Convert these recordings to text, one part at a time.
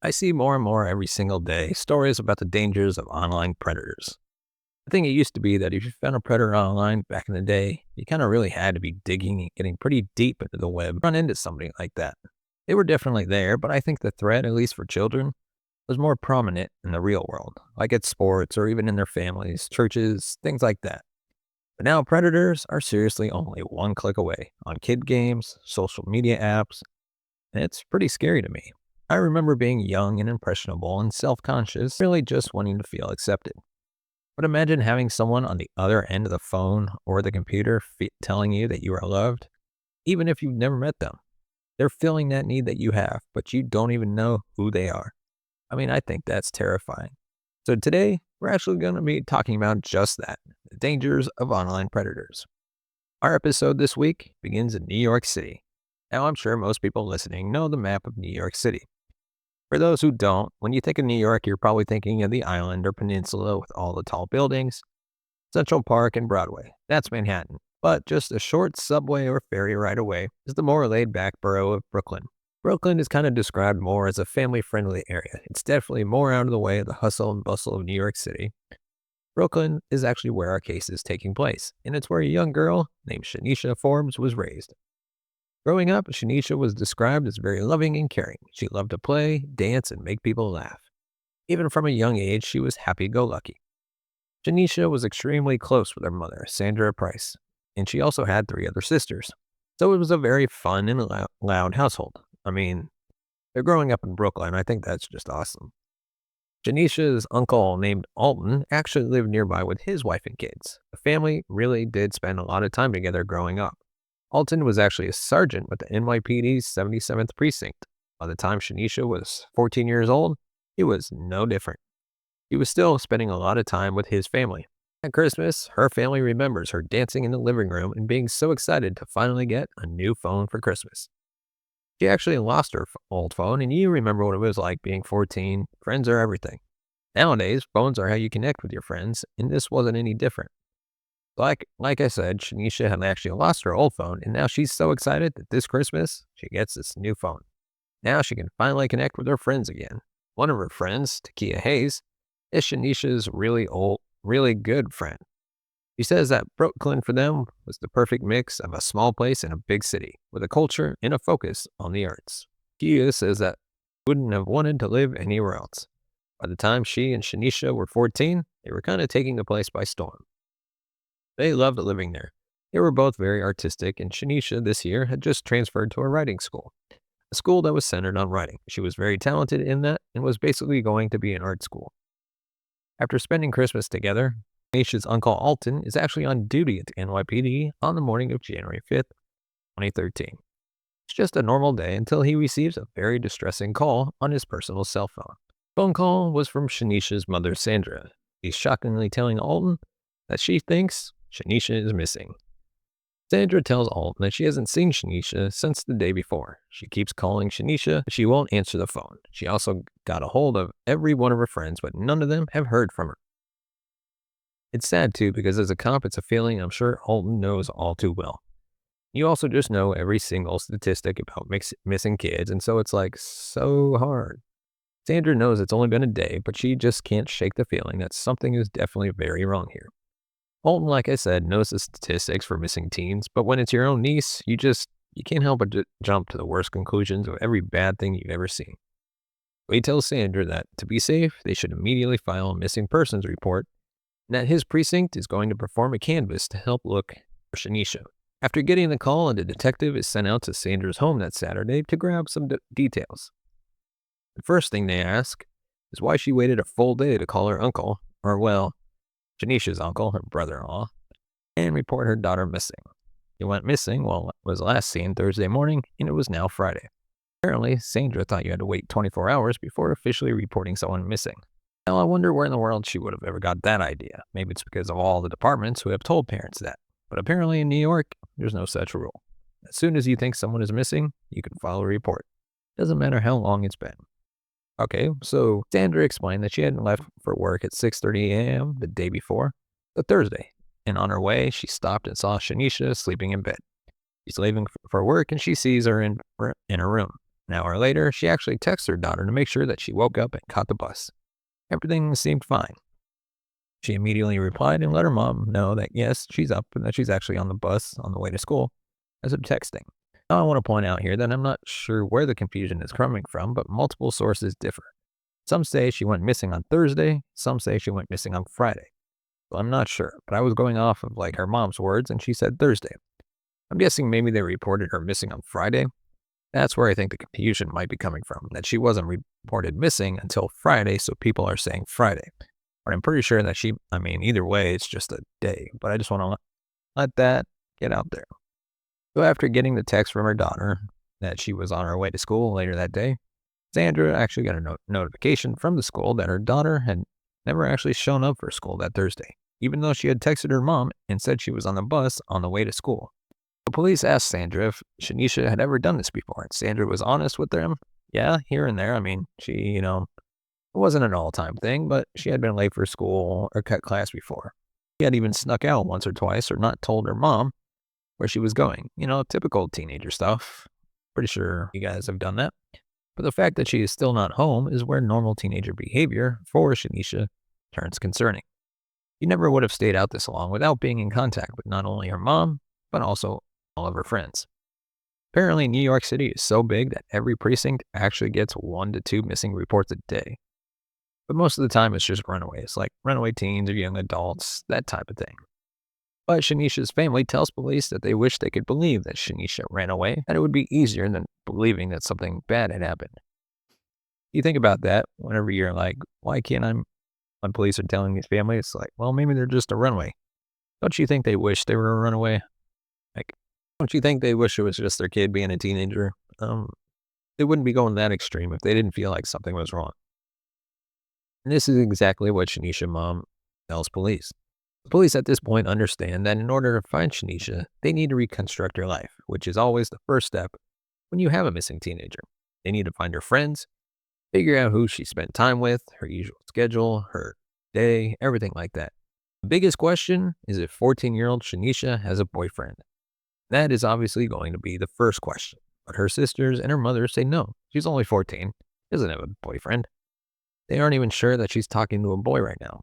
I see more and more every single day stories about the dangers of online predators. I think it used to be that if you found a predator online back in the day, you kind of really had to be digging and getting pretty deep into the web to run into somebody like that. They were definitely there, but I think the threat, at least for children, was more prominent in the real world, like at sports or even in their families, churches, things like that. But now predators are seriously only one click away on kid games, social media apps, and it's pretty scary to me. I remember being young and impressionable and self conscious, really just wanting to feel accepted. But imagine having someone on the other end of the phone or the computer telling you that you are loved, even if you've never met them. They're filling that need that you have, but you don't even know who they are. I mean, I think that's terrifying. So today, we're actually going to be talking about just that, the dangers of online predators. Our episode this week begins in New York City. Now, I'm sure most people listening know the map of New York City. For those who don't, when you think of New York, you're probably thinking of the island or peninsula with all the tall buildings, Central Park, and Broadway. That's Manhattan. But just a short subway or ferry ride away is the more laid-back borough of Brooklyn. Brooklyn is kind of described more as a family-friendly area. It's definitely more out of the way of the hustle and bustle of New York City. Brooklyn is actually where our case is taking place, and it's where a young girl named Sheneisha Forbes was raised. Growing up, Sheneisha was described as very loving and caring. She loved to play, dance, and make people laugh. Even from a young age, she was happy-go-lucky. Sheneisha was extremely close with her mother, Sandra Price, and she also had 3 other sisters. So it was a very fun and loud household. I mean, they're growing up in Brooklyn. I think that's just awesome. Sheneisha's uncle, named Alton, actually lived nearby with his wife and kids. The family really did spend a lot of time together growing up. Alton was actually a sergeant with the NYPD's 77th Precinct. By the time Sheneisha was 14 years old, he was no different. He was still spending a lot of time with his family. At Christmas, her family remembers her dancing in the living room and being so excited to finally get a new phone for Christmas. She actually lost her old phone, and you remember what it was like being 14. Friends are everything. Nowadays, phones are how you connect with your friends, and this wasn't any different. Like I said, Sheneisha had actually lost her old phone, and now she's so excited that this Christmas, she gets this new phone. Now she can finally connect with her friends again. One of her friends, Takia Hayes, is Sheneisha's really good friend. She says that Brooklyn for them was the perfect mix of a small place and a big city, with a culture and a focus on the arts. Takia says that she wouldn't have wanted to live anywhere else. By the time she and Sheneisha were 14, they were kind of taking the place by storm. They loved living there. They were both very artistic, and Sheneisha this year had just transferred to a writing school, a school that was centered on writing. She was very talented in that and was basically going to be an art school. After spending Christmas together, Sheneisha's uncle Alton is actually on duty at the NYPD on the morning of January 5th, 2013. It's just a normal day until he receives a very distressing call on his personal cell phone. The phone call was from Sheneisha's mother, Sandra. He's shockingly telling Alton that she thinks Sheneisha is missing. Sandra tells Alton that she hasn't seen Sheneisha since the day before. She keeps calling Sheneisha, but she won't answer the phone. She also got a hold of every one of her friends, but none of them have heard from her. It's sad too, because as a cop, it's a feeling I'm sure Alton knows all too well. You also just know every single statistic about missing kids, and so it's like so hard. Sandra knows it's only been a day, but she just can't shake the feeling that something is definitely very wrong here. Alton, like I said, knows the statistics for missing teens, but when it's your own niece, you can't help but jump to the worst conclusions of every bad thing you've ever seen. So he tells Sandra that to be safe, they should immediately file a missing persons report, and that his precinct is going to perform a canvass to help look for Sheneisha. After getting the call, a detective is sent out to Sandra's home that Saturday to grab some details. The first thing they ask is why she waited a full day to call her uncle, or well, Sheneisha's uncle, her brother-in-law, and report her daughter missing. She went missing was last seen Thursday morning, and it was now Friday. Apparently, Sandra thought you had to wait 24 hours before officially reporting someone missing. Now, I wonder where in the world she would have ever got that idea. Maybe it's because of all the departments who have told parents that. But apparently in New York, there's no such rule. As soon as you think someone is missing, you can file a report. Doesn't matter how long it's been. Okay, so Sandra explained that she hadn't left for work at 6:30 a.m. the day before, the Thursday, and on her way, she stopped and saw Sheneisha sleeping in bed. She's leaving for work, and she sees her in her room. An hour later, she actually texted her daughter to make sure that she woke up and caught the bus. Everything seemed fine. She immediately replied and let her mom know that yes, she's up and that she's actually on the bus on the way to school as of texting. Now, I want to point out here that I'm not sure where the confusion is coming from, but multiple sources differ. Some say she went missing on Thursday, some say she went missing on Friday. So I'm not sure, but I was going off of like her mom's words and she said Thursday. I'm guessing maybe they reported her missing on Friday. That's where I think the confusion might be coming from, that she wasn't reported missing until Friday, so people are saying Friday. But I'm pretty sure that either way, it's just a day. But I just want to let that get out there. So after getting the text from her daughter that she was on her way to school later that day, Sandra actually got a notification from the school that her daughter had never actually shown up for school that Thursday, even though she had texted her mom and said she was on the bus on the way to school. The police asked Sandra if Sheneisha had ever done this before, and Sandra was honest with them. Yeah, here and there. It wasn't an all-time thing, but she had been late for school or cut class before. She had even snuck out once or twice or not told her mom where she was going. Typical teenager stuff. Pretty sure you guys have done that. But the fact that she is still not home is where normal teenager behavior for Sheneisha turns concerning. She never would have stayed out this long without being in contact with not only her mom, but also all of her friends. Apparently, New York City is so big that every precinct actually gets 1 to 2 missing reports a day. But most of the time, it's just runaways, like runaway teens or young adults, that type of thing. But Sheneisha's family tells police that they wish they could believe that Sheneisha ran away, and it would be easier than believing that something bad had happened. You think about that whenever you're like, why can't I? When police are telling these families, it's like, well, maybe they're just a runaway. Don't you think they wish they were a runaway? Like, don't you think they wish it was just their kid being a teenager? They wouldn't be going that extreme if they didn't feel like something was wrong. And this is exactly what Sheneisha's mom tells police. The police at this point understand that in order to find Sheneisha, they need to reconstruct her life, which is always the first step when you have a missing teenager. They need to find her friends, figure out who she spent time with, her usual schedule, her day, everything like that. The biggest question is if 14-year-old Sheneisha has a boyfriend. That is obviously going to be the first question, but her sisters and her mother say no, she's only 14, doesn't have a boyfriend. They aren't even sure that she's talking to a boy right now.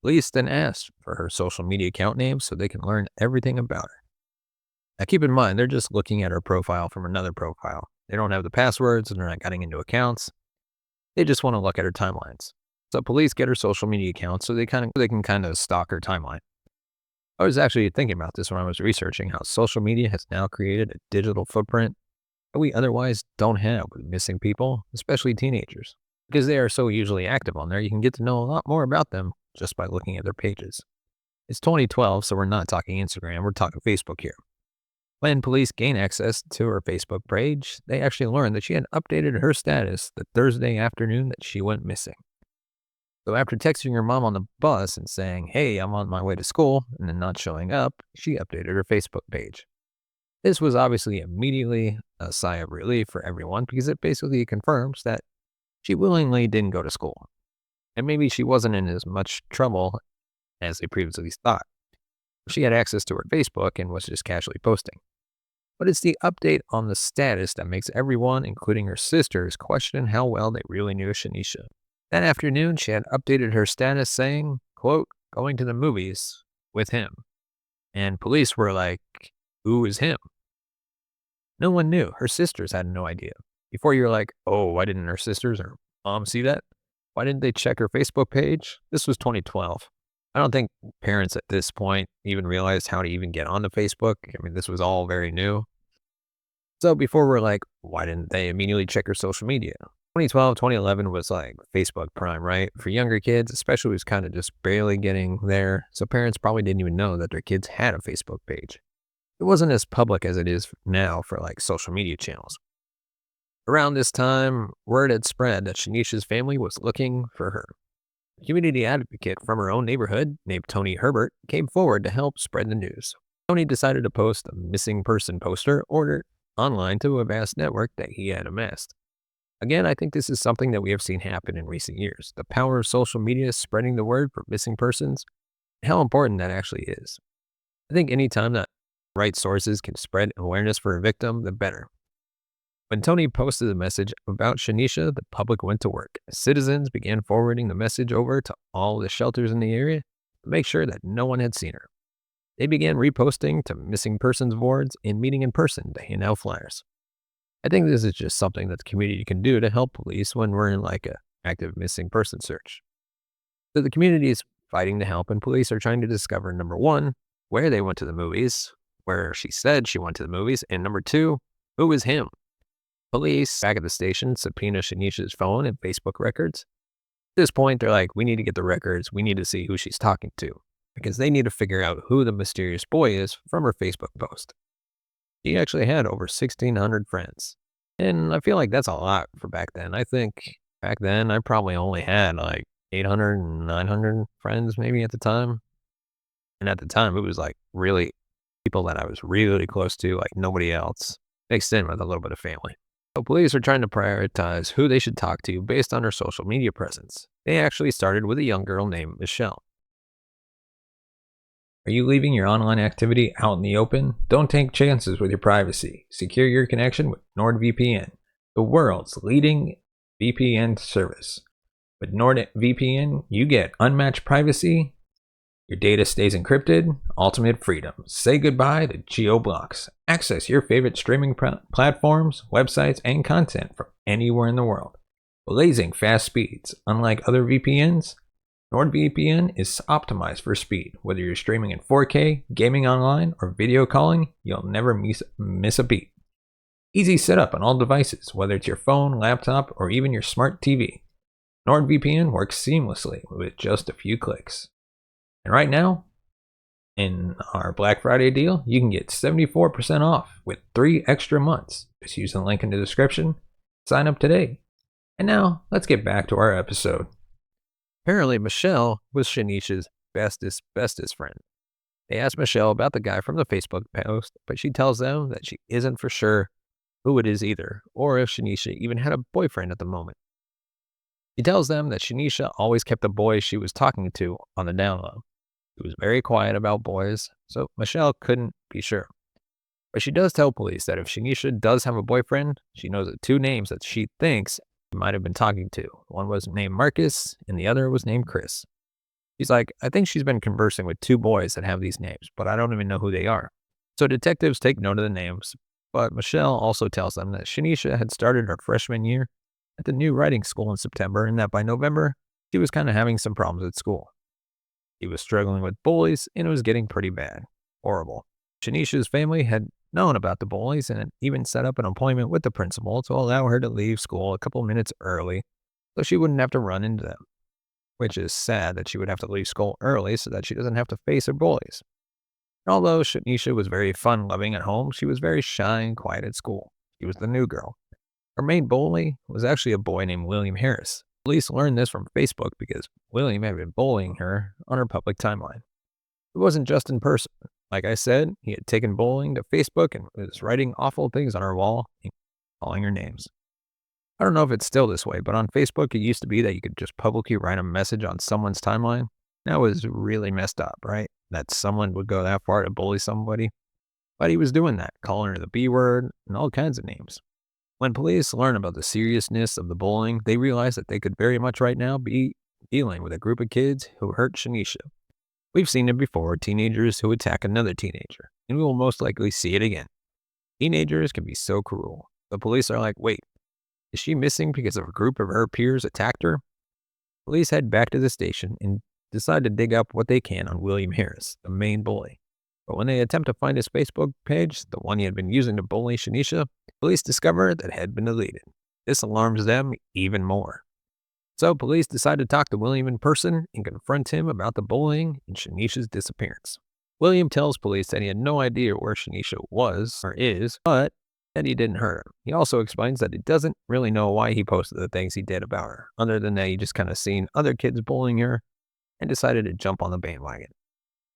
Police then asked for her social media account name so they can learn everything about her. Now keep in mind, they're just looking at her profile from another profile. They don't have the passwords and they're not getting into accounts. They just want to look at her timelines. So police get her social media account so they can kind of stalk her timeline. I was actually thinking about this when I was researching how social media has now created a digital footprint that we otherwise don't have with missing people, especially teenagers. Because they are so usually active on there, you can get to know a lot more about them just by looking at their pages. It's 2012, so we're not talking Instagram, we're talking Facebook here. When police gained access to her Facebook page, they actually learned that she had updated her status the Thursday afternoon that she went missing. So after texting her mom on the bus and saying, hey, I'm on my way to school, and then not showing up, she updated her Facebook page. This was obviously immediately a sigh of relief for everyone because it basically confirms that she willingly didn't go to school. And maybe she wasn't in as much trouble as they previously thought. She had access to her Facebook and was just casually posting. But it's the update on the status that makes everyone, including her sisters, question how well they really knew Sheneisha. That afternoon, she had updated her status saying, quote, going to the movies with him. And police were like, who is him? No one knew. Her sisters had no idea. Before you're like, oh, why didn't her sisters or mom see that? Why didn't they check her Facebook page? This was 2012. I don't think parents at this point even realized how to even get onto Facebook. This was all very new. So before we're like, why didn't they immediately check her social media? 2012, 2011 was like Facebook prime, right? For younger kids, especially, was kind of just barely getting there. So parents probably didn't even know that their kids had a Facebook page. It wasn't as public as it is now for like social media channels. Around this time, word had spread that Sheneisha's family was looking for her. A community advocate from her own neighborhood named Tony Herbert came forward to help spread the news. Tony decided to post a missing person poster ordered online to a vast network that he had amassed. Again, I think this is something that we have seen happen in recent years. The power of social media spreading the word for missing persons, and how important that actually is. I think anytime that right sources can spread awareness for a victim, the better. When Tony posted a message about Sheneisha, the public went to work. Citizens began forwarding the message over to all the shelters in the area to make sure that no one had seen her. They began reposting to missing persons boards and meeting in person to hand out flyers. I think this is just something that the community can do to help police when we're in like a active missing person search. So the community is fighting to help, and police are trying to discover, number one, where they went to the movies, where she said she went to the movies, and number two, who was him. Police back at the station subpoena Sheneisha's phone and Facebook records. At this point, they're like, we need to get the records. We need to see who she's talking to because they need to figure out who the mysterious boy is from her Facebook post. She actually had over 1,600 friends. And I feel like that's a lot for back then. I think back then I probably only had like 800 and 900 friends maybe at the time. And at the time, it was like really people that I was really close to, like nobody else, mixed in with a little bit of family. So police are trying to prioritize who they should talk to based on her social media presence. They actually started with a young girl named Michelle. Are you leaving your online activity out in the open? Don't take chances with your privacy. Secure your connection with NordVPN, the world's leading VPN service. With NordVPN, you get unmatched privacy, your data stays encrypted, ultimate freedom. Say goodbye to geo-blocks. Access your favorite streaming platforms, websites, and content from anywhere in the world. Blazing fast speeds. Unlike other VPNs, NordVPN is optimized for speed. Whether you're streaming in 4K, gaming online, or video calling, you'll never miss a beat. Easy setup on all devices, whether it's your phone, laptop, or even your smart TV. NordVPN works seamlessly with just a few clicks. And right now, in our Black Friday deal, you can get 74% off with 3 extra months. Just use the link in the description. Sign up today. And now, let's get back to our episode. Apparently, Michelle was Sheneisha's bestest friend. They asked Michelle about the guy from the Facebook post, but she tells them that she isn't for sure who it is either, or if Sheneisha even had a boyfriend at the moment. She tells them that Sheneisha always kept the boy she was talking to on the down low. He was very quiet about boys, so Michelle couldn't be sure. But she does tell police that if Sheneisha does have a boyfriend, she knows the 2 names that she thinks he might have been talking to. One was named Marcus, and the other was named Chris. She's like, I think she's been conversing with 2 boys that have these names, but I don't even know who they are. So detectives take note of the names, but Michelle also tells them that Sheneisha had started her freshman year at the new writing school in September, and that by November, she was kind of having some problems at school. He was struggling with bullies, and it was getting pretty bad. Horrible. Sheneisha's family had known about the bullies and had even set up an appointment with the principal to allow her to leave school a couple minutes early so she wouldn't have to run into them, which is sad that she would have to leave school early so that she doesn't have to face her bullies. And although Sheneisha was very fun-loving at home, she was very shy and quiet at school. She was the new girl. Her main bully was actually a boy named William Harris. Police learned this from Facebook because William had been bullying her on her public timeline. It wasn't just in person. Like I said, he had taken bullying to Facebook and was writing awful things on her wall and calling her names. I don't know if it's still this way, but on Facebook it used to be that you could just publicly write a message on someone's timeline. That was really messed up, right? That someone would go that far to bully somebody. But he was doing that, calling her the B word and all kinds of names. When police learn about the seriousness of the bullying, they realize that they could very much right now be dealing with a group of kids who hurt Sheneisha. We've seen it before, teenagers who attack another teenager, and we will most likely see it again. Teenagers can be so cruel. The police are like, wait, is she missing because a group of her peers attacked her? Police head back to the station and decide to dig up what they can on William Harris, the main bully. But when they attempt to find his Facebook page, the one he had been using to bully Sheneisha, police discover that it had been deleted. This alarms them even more. So police decide to talk to William in person and confront him about the bullying and Sheneisha's disappearance. William tells police that he had no idea where Sheneisha was or is, but that he didn't hurt her. He also explains that he doesn't really know why he posted the things he did about her, other than that he just kind of seen other kids bullying her and decided to jump on the bandwagon.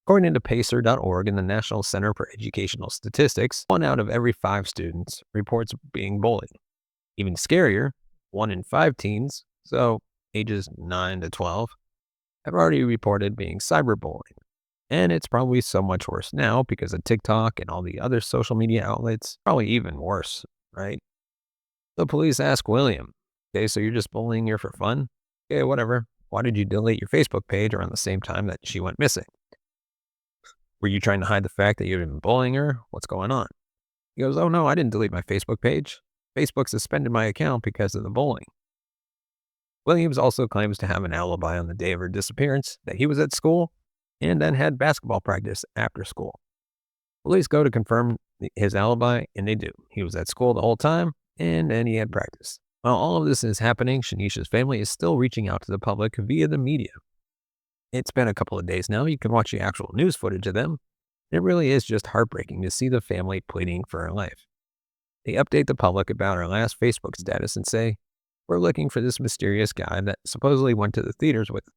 According to Pacer.org and the National Center for Educational Statistics, 1 out of every 5 students reports being bullied. Even scarier, 1 in 5 teens, so ages 9 to 12, have already reported being cyberbullied. And it's probably so much worse now because of TikTok and all the other social media outlets. Probably even worse, right? The police ask William, okay, so you're just bullying her for fun? Okay, whatever. Why did you delete your Facebook page around the same time that she went missing? Were you trying to hide the fact that you've been bullying her? What's going on? He goes, oh no, I didn't delete my Facebook page. Facebook suspended my account because of the bullying. Williams also claims to have an alibi on the day of her disappearance, that he was at school and then had basketball practice after school. Police go to confirm his alibi, and they do. He was at school the whole time, and then he had practice. While all of this is happening, Sheneisha's family is still reaching out to the public via the media. It's been a couple of days now. You can watch the actual news footage of them. It really is just heartbreaking to see the family pleading for her life. They update the public about her last Facebook status and say, we're looking for this mysterious guy that supposedly went to the theaters with her.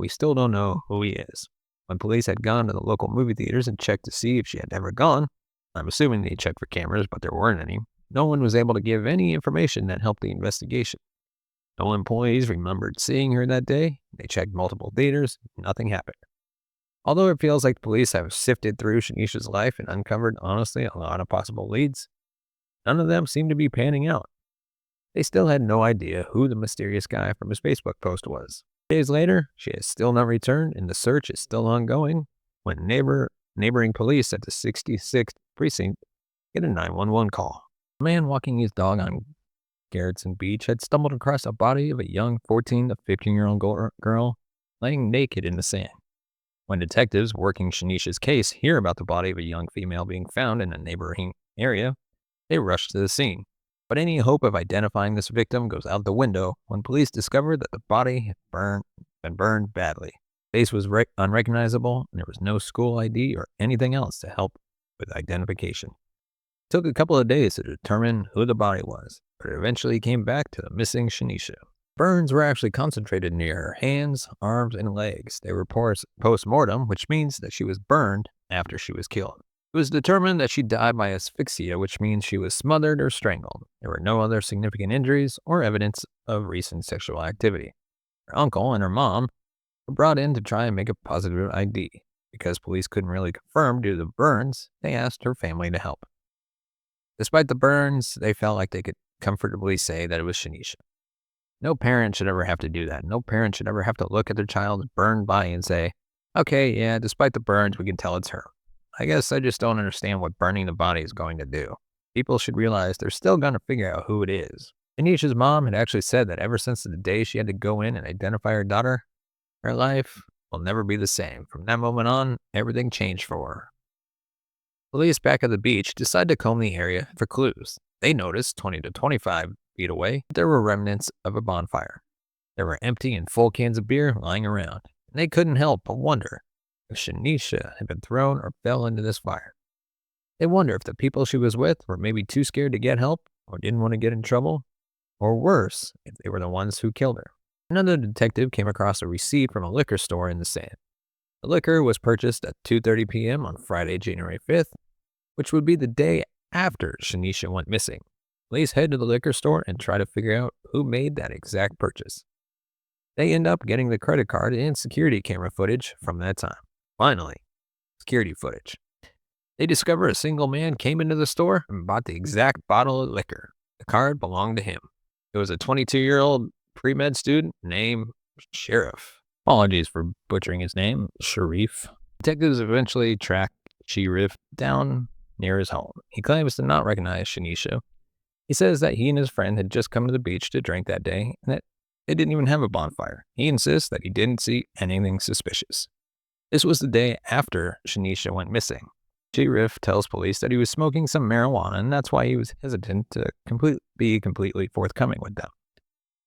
We still don't know who he is. When police had gone to the local movie theaters and checked to see if she had ever gone, I'm assuming they checked for cameras, but there weren't any, no one was able to give any information that helped the investigation. No employees remembered seeing her that day. They checked multiple theaters. Nothing happened. Although it feels like police have sifted through Sheneisha's life and uncovered, honestly, a lot of possible leads, none of them seem to be panning out. They still had no idea who the mysterious guy from his Facebook post was. Days later, she has still not returned, and the search is still ongoing when neighboring police at the 66th precinct get a 911 call. A man walking his dog on Garrettson Beach had stumbled across a body of a young 14 to 15-year-old girl laying naked in the sand. When detectives working Sheneisha's case hear about the body of a young female being found in a neighboring area, they rush to the scene. But any hope of identifying this victim goes out the window when police discover that the body had been burned badly. The face was unrecognizable, and there was no school ID or anything else to help with identification. It took a couple of days to determine who the body was, but it eventually came back to the missing Sheneisha. Burns were actually concentrated near her hands, arms, and legs. They were post-mortem, which means that she was burned after she was killed. It was determined that she died by asphyxia, which means she was smothered or strangled. There were no other significant injuries or evidence of recent sexual activity. Her uncle and her mom were brought in to try and make a positive ID. Because police couldn't really confirm due to the burns, they asked her family to help. Despite the burns, they felt like they could comfortably say that it was Sheneisha. No parent should ever have to do that. No parent should ever have to look at their child's burned body and say, okay, yeah, despite the burns, we can tell it's her. I guess I just don't understand what burning the body is going to do. People should realize they're still going to figure out who it is. Sheneisha's mom had actually said that ever since the day she had to go in and identify her daughter, her life will never be the same. From that moment on, everything changed for her. Police back at the beach decided to comb the area for clues. They noticed 20 to 25 feet away, there were remnants of a bonfire. There were empty and full cans of beer lying around, and they couldn't help but wonder if Sheneisha had been thrown or fell into this fire. They wonder if the people she was with were maybe too scared to get help or didn't want to get in trouble, or worse, if they were the ones who killed her. Another detective came across a receipt from a liquor store in the sand. The liquor was purchased at 2:30 p.m. on Friday, January 5th, which would be the day after Sheneisha went missing. Police head to the liquor store and try to figure out who made that exact purchase. They end up getting the credit card and security camera footage from that time. Finally, security footage. They discover a single man came into the store and bought the exact bottle of liquor. The card belonged to him. It was a 22-year-old pre-med student named Sheriff. Apologies for butchering his name, Sharif. Detectives eventually track Sheriff down near his home. He claims to not recognize Sheneisha. He says that he and his friend had just come to the beach to drink that day and that they didn't even have a bonfire. He insists that he didn't see anything suspicious. This was the day after Sheneisha went missing. Sheriff tells police that he was smoking some marijuana and that's why he was hesitant to be completely forthcoming with them.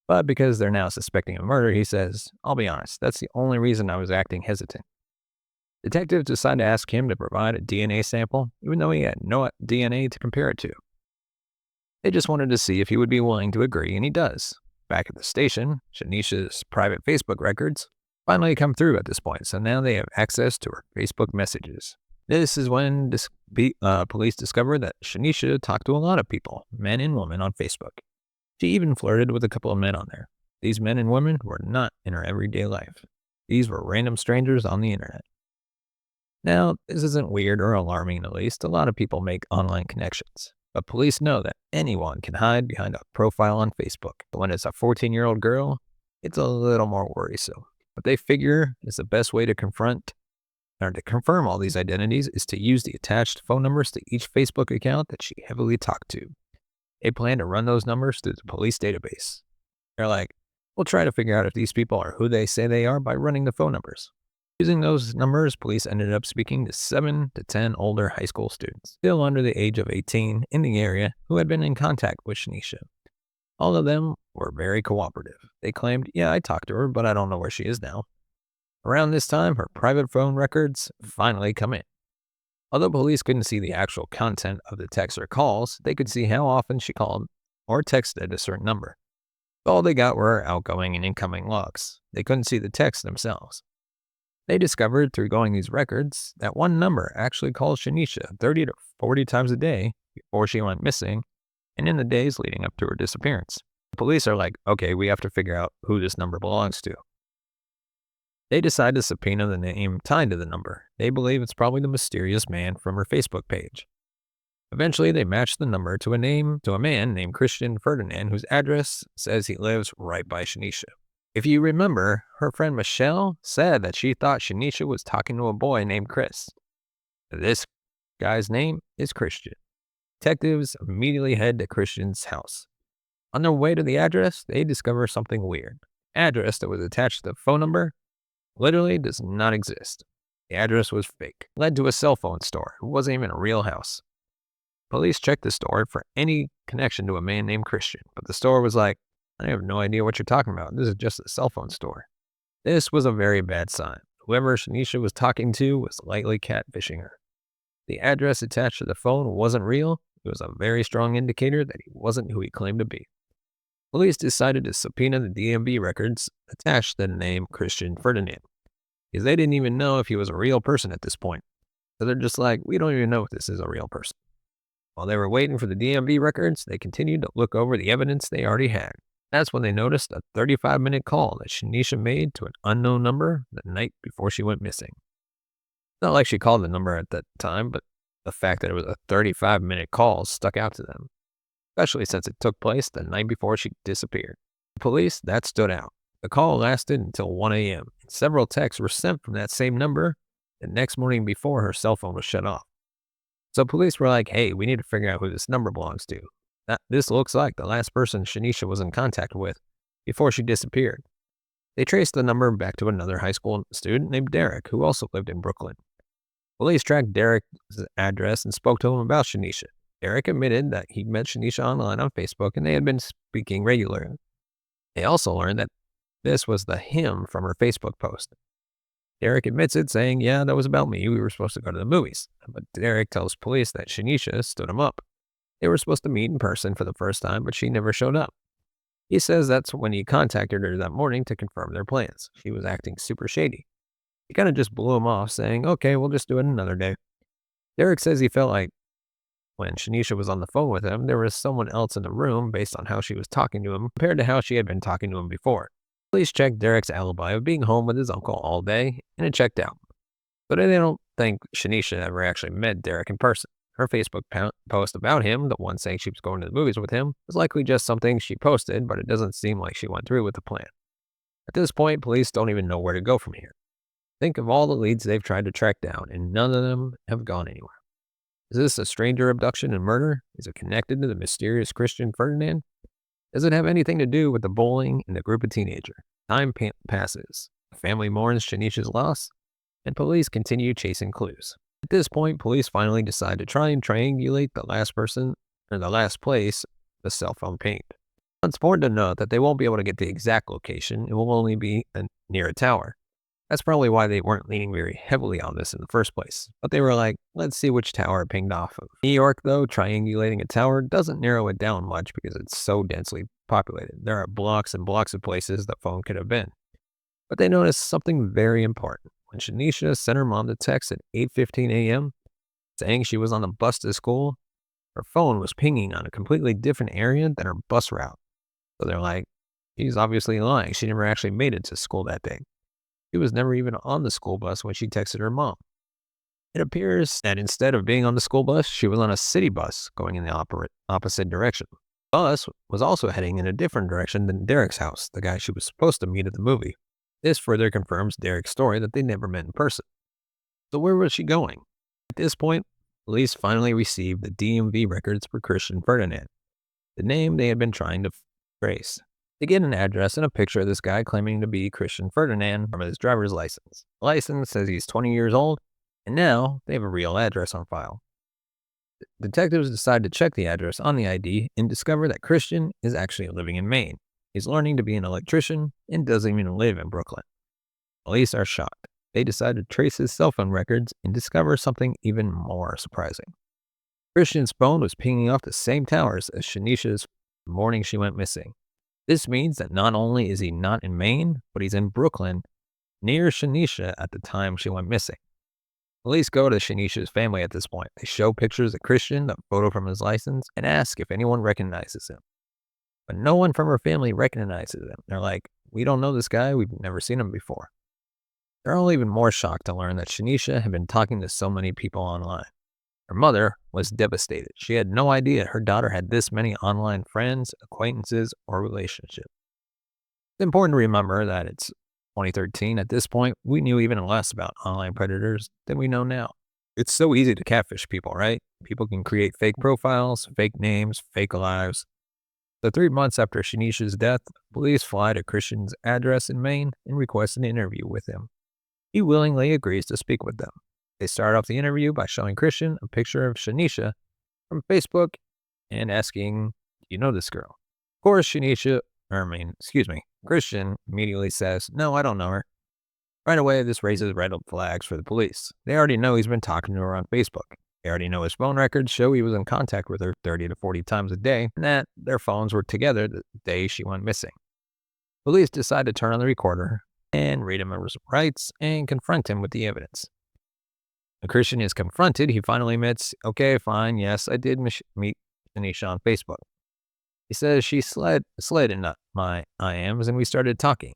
But because they're now suspecting a murder, he says, I'll be honest, that's the only reason I was acting hesitant. Detectives decide to ask him to provide a DNA sample, even though he had no DNA to compare it to. They just wanted to see if he would be willing to agree, and he does. Back at the station, Sheneisha's private Facebook records finally come through at this point, so now they have access to her Facebook messages. This is when police discover that Sheneisha talked to a lot of people, men and women, on Facebook. She even flirted with a couple of men on there. These men and women were not in her everyday life. These were random strangers on the internet. Now, this isn't weird or alarming in the least. A lot of people make online connections. But police know that anyone can hide behind a profile on Facebook. But when it's a 14-year-old girl, it's a little more worrisome. What they figure is the best way to confirm all these identities is to use the attached phone numbers to each Facebook account that she heavily talked to. They plan to run those numbers through the police database. They're like, we'll try to figure out if these people are who they say they are by running the phone numbers. Using those numbers, police ended up speaking to 7 to 10 older high school students, still under the age of 18, in the area who had been in contact with Sheneisha. All of them were very cooperative. They claimed, yeah, I talked to her, but I don't know where she is now. Around this time, her private phone records finally come in. Although police couldn't see the actual content of the texts or calls, they could see how often she called or texted a certain number. All they got were outgoing and incoming logs. They couldn't see the texts themselves. They discovered through going these records that one number actually called Sheneisha 30 to 40 times a day before she went missing and in the days leading up to her disappearance. The police are like, okay, we have to figure out who this number belongs to. They decide to subpoena the name tied to the number. They believe it's probably the mysterious man from her Facebook page. Eventually, they match the number to a man named Christian Ferdinand, whose address says he lives right by Sheneisha. If you remember, her friend Michelle said that she thought Sheneisha was talking to a boy named Chris. This guy's name is Christian. Detectives immediately head to Christian's house. On their way to the address, they discover something weird. The address that was attached to the phone number literally does not exist. The address was fake. It led to a cell phone store. It wasn't even a real house. Police checked the store for any connection to a man named Christian, but the store was like, I have no idea what you're talking about. This is just a cell phone store. This was a very bad sign. Whoever Sheneisha was talking to was likely catfishing her. The address attached to the phone wasn't real. It was a very strong indicator that he wasn't who he claimed to be. Police decided to subpoena the DMV records attached to the name Christian Ferdinand, because they didn't even know if he was a real person at this point. So they're just like, we don't even know if this is a real person. While they were waiting for the DMV records, they continued to look over the evidence they already had. That's when they noticed a 35-minute call that Sheneisha made to an unknown number the night before she went missing. Not like she called the number at that time, but the fact that it was a 35-minute call stuck out to them, especially since it took place the night before she disappeared. The police, that stood out. The call lasted until 1 a.m. Several texts were sent from that same number the next morning before her cell phone was shut off. So police were like, hey, we need to figure out who this number belongs to. This looks like the last person Sheneisha was in contact with before she disappeared. They traced the number back to another high school student named Derek, who also lived in Brooklyn. Police tracked Derek's address and spoke to him about Sheneisha. Derek admitted that he'd met Sheneisha online on Facebook and they had been speaking regularly. They also learned that this was the him from her Facebook post. Derek admits it, saying, yeah, that was about me. We were supposed to go to the movies. But Derek tells police that Sheneisha stood him up. They were supposed to meet in person for the first time, but she never showed up. He says that's when he contacted her that morning to confirm their plans. She was acting super shady. He kind of just blew him off, saying, okay, we'll just do it another day. Derek says he felt like when Sheneisha was on the phone with him, there was someone else in the room based on how she was talking to him compared to how she had been talking to him before. Police checked Derek's alibi of being home with his uncle all day, and it checked out. But they don't think Sheneisha ever actually met Derek in person. Her Facebook post about him, the one saying she was going to the movies with him, was likely just something she posted, but it doesn't seem like she went through with the plan. At this point, police don't even know where to go from here. Think of all the leads they've tried to track down, and none of them have gone anywhere. Is this a stranger abduction and murder? Is it connected to the mysterious Christian Ferdinand? Does it have anything to do with the bowling and the group of teenagers? Time passes. The family mourns Sheneisha's loss, and police continue chasing clues. At this point, police finally decide to try and triangulate the last person or the last place the cell phone pinged. It's important to note that they won't be able to get the exact location. It will only be near a tower. That's probably why they weren't leaning very heavily on this in the first place. But they were like, let's see which tower it pinged off of. New York, though, triangulating a tower doesn't narrow it down much because it's so densely populated. There are blocks and blocks of places the phone could have been. But they noticed something very important. When Sheneisha sent her mom the text at 8:15 a.m. saying she was on the bus to school, her phone was pinging on a completely different area than her bus route. So they're like, she's obviously lying. She never actually made it to school that day. She was never even on the school bus when she texted her mom. It appears that instead of being on the school bus, she was on a city bus going in the opposite direction. The bus was also heading in a different direction than Derek's house, the guy she was supposed to meet at the movie. This further confirms Derek's story that they never met in person. So where was she going? At this point, police finally received the DMV records for Christian Ferdinand, the name they had been trying to trace. They get an address and a picture of this guy claiming to be Christian Ferdinand from his driver's license. The license says he's 20 years old, and now they have a real address on file. Detectives decide to check the address on the ID and discover that Christian is actually living in Maine. He's learning to be an electrician and doesn't even live in Brooklyn. Police are shocked. They decide to trace his cell phone records and discover something even more surprising. Christian's phone was pinging off the same towers as Sheneisha's the morning she went missing. This means that not only is he not in Maine, but he's in Brooklyn, near Sheneisha at the time she went missing. Police go to Sheneisha's family at this point. They show pictures of Christian, a photo from his license, and ask if anyone recognizes him. But no one from her family recognizes him. They're like, we don't know this guy, we've never seen him before. They're all even more shocked to learn that Sheneisha had been talking to so many people online. Her mother was devastated. She had no idea her daughter had this many online friends, acquaintances, or relationships. It's important to remember that it's 2013. At this point, we knew even less about online predators than we know now. It's so easy to catfish people, right? People can create fake profiles, fake names, fake lives. So 3 months after Sheneisha's death, police fly to Christian's address in Maine and request an interview with him. He willingly agrees to speak with them. They start off the interview by showing Christian a picture of Sheneisha from Facebook and asking, do you know this girl? Of course, Christian immediately says, no, I don't know her. Right away, this raises red flags for the police. They already know he's been talking to her on Facebook. They already know his phone records show he was in contact with her 30 to 40 times a day, and that their phones were together the day she went missing. Police decide to turn on the recorder and read him his rights and confront him with the evidence. When Christian is confronted, he finally admits, okay, fine, yes, I did meet Sheneisha on Facebook. He says she slid in my IMs and we started talking.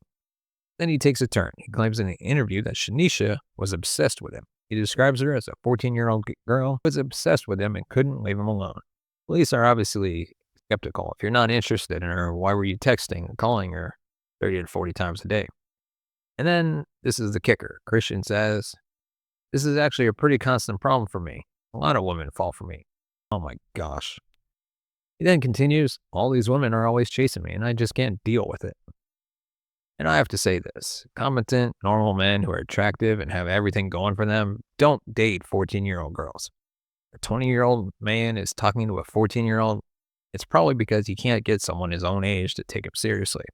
Then he takes a turn. He claims in the interview that Sheneisha was obsessed with him. He describes her as a 14-year-old girl who was obsessed with him and couldn't leave him alone. Police are obviously skeptical. If you're not interested in her, why were you texting and calling her 30 to 40 times a day? And then this is the kicker. Christian says, this is actually a pretty constant problem for me. A lot of women fall for me. Oh my gosh. He then continues, all these women are always chasing me and I just can't deal with it. And I have to say this, competent, normal men who are attractive and have everything going for them don't date 14-year-old girls. A 20-year-old man is talking to a 14-year-old. It's probably because he can't get someone his own age to take him seriously.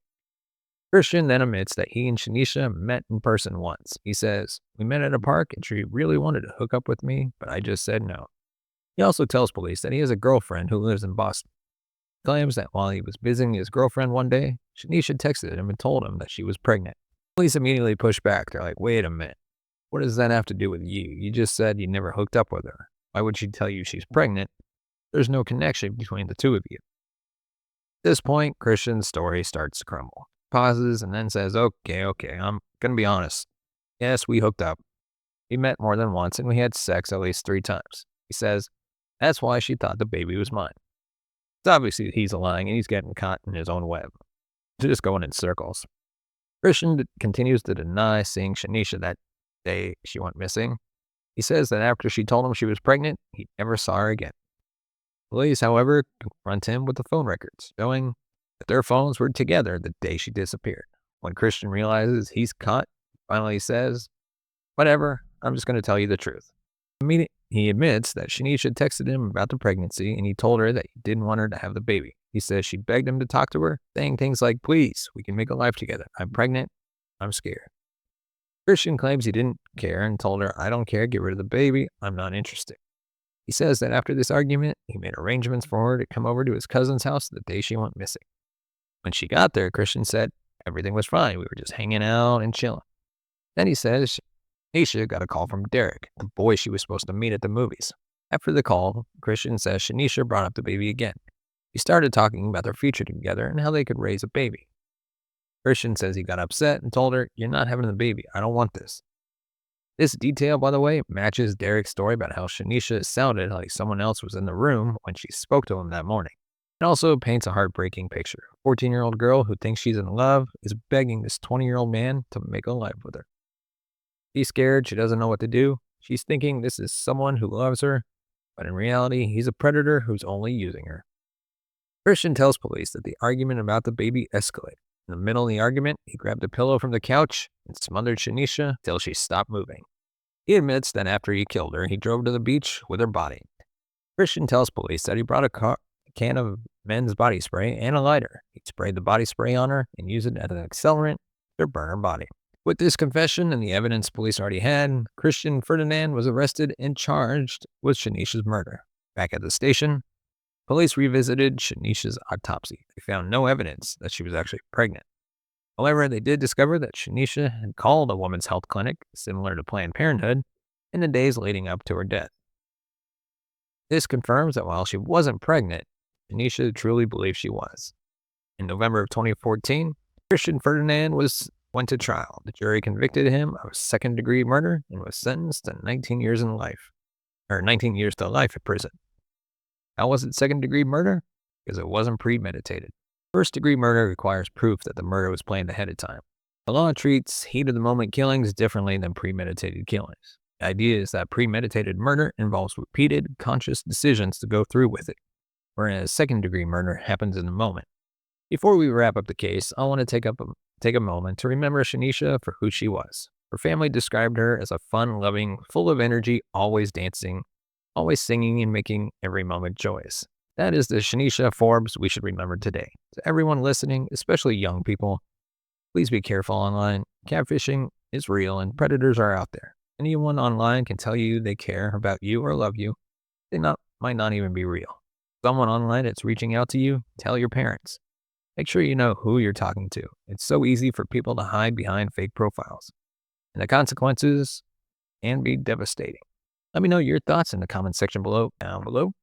Christian then admits that he and Sheneisha met in person once. He says, we met at a park and she really wanted to hook up with me, but I just said no. He also tells police that he has a girlfriend who lives in Boston. He claims that while he was visiting his girlfriend one day, Sheneisha texted him and told him that she was pregnant. Police immediately push back. They're like, wait a minute. What does that have to do with you? You just said you never hooked up with her. Why would she tell you she's pregnant? There's no connection between the two of you. At this point, Christian's story starts to crumble. Pauses and then says, okay, I'm going to be honest. Yes, we hooked up. We met more than once and we had sex at least 3 times. He says, that's why she thought the baby was mine. It's obviously he's lying and he's getting caught in his own web. Just going in circles. Christian continues to deny seeing Sheneisha that day she went missing. He says that after she told him she was pregnant, he never saw her again. Police, however, confront him with the phone records, showing that their phones were together the day she disappeared. When Christian realizes he's caught, he finally says, whatever, I'm just going to tell you the truth. He admits that Sheneisha texted him about the pregnancy and he told her that he didn't want her to have the baby. He says she begged him to talk to her, saying things like, please, we can make a life together. I'm pregnant. I'm scared. Christian claims he didn't care and told her, I don't care, get rid of the baby. I'm not interested. He says that after this argument, he made arrangements for her to come over to his cousin's house the day she went missing. When she got there, Christian said everything was fine. We were just hanging out and chilling. Then he says Sheneisha got a call from Derek, the boy she was supposed to meet at the movies. After the call, Christian says Sheneisha brought up the baby again. He started talking about their future together and how they could raise a baby. Christian says he got upset and told her, you're not having the baby. I don't want this. This detail, by the way, matches Derek's story about how Sheneisha sounded like someone else was in the room when she spoke to him that morning. It also paints a heartbreaking picture. A 14-year-old girl who thinks she's in love is begging this 20-year-old man to make a life with her. She's scared, she doesn't know what to do. She's thinking this is someone who loves her, but in reality, he's a predator who's only using her. Christian tells police that the argument about the baby escalated. In the middle of the argument, he grabbed a pillow from the couch and smothered Sheneisha till she stopped moving. He admits that after he killed her, he drove to the beach with her body. Christian tells police that he brought a can of men's body spray and a lighter. He sprayed the body spray on her and used it as an accelerant to burn her body. With this confession and the evidence police already had, Christian Ferdinand was arrested and charged with Sheneisha's murder. Back at the station, police revisited Sheneisha's autopsy. They found no evidence that she was actually pregnant. However, they did discover that Sheneisha had called a woman's health clinic, similar to Planned Parenthood, in the days leading up to her death. This confirms that while she wasn't pregnant, Sheneisha truly believed she was. In November of 2014, Christian Ferdinand went to trial. The jury convicted him of second-degree murder and was sentenced to 19 years to life in prison. How was it second-degree murder? Because it wasn't premeditated. First-degree murder requires proof that the murder was planned ahead of time. The law treats heat-of-the-moment killings differently than premeditated killings. The idea is that premeditated murder involves repeated, conscious decisions to go through with it, whereas second-degree murder happens in the moment. Before we wrap up the case, I want to take a moment to remember Sheneisha for who she was. Her family described her as a fun-loving, full of energy, always dancing, always singing, and making every moment joyous. That is the Sheneisha Forbes we should remember today. To everyone listening, especially young people, please be careful online. Catfishing is real and predators are out there. Anyone online can tell you they care about you or love you. They might not even be real. Someone online that's reaching out to you, tell your parents. Make sure you know who you're talking to. It's so easy for people to hide behind fake profiles, and the consequences can be devastating. Let me know your thoughts in the comment section down below.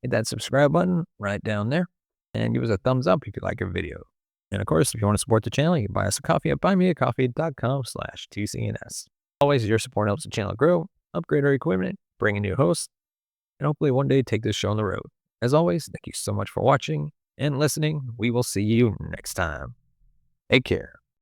Hit that subscribe button right down there and give us a thumbs up if you like our video. And of course, if you want to support the channel, you can buy us a coffee at buymeacoffee.com/TCNS. Always, your support helps the channel grow, upgrade our equipment, bring in new hosts, and hopefully one day take this show on the road. As always, thank you so much for watching and listening. We will see you next time. Take care.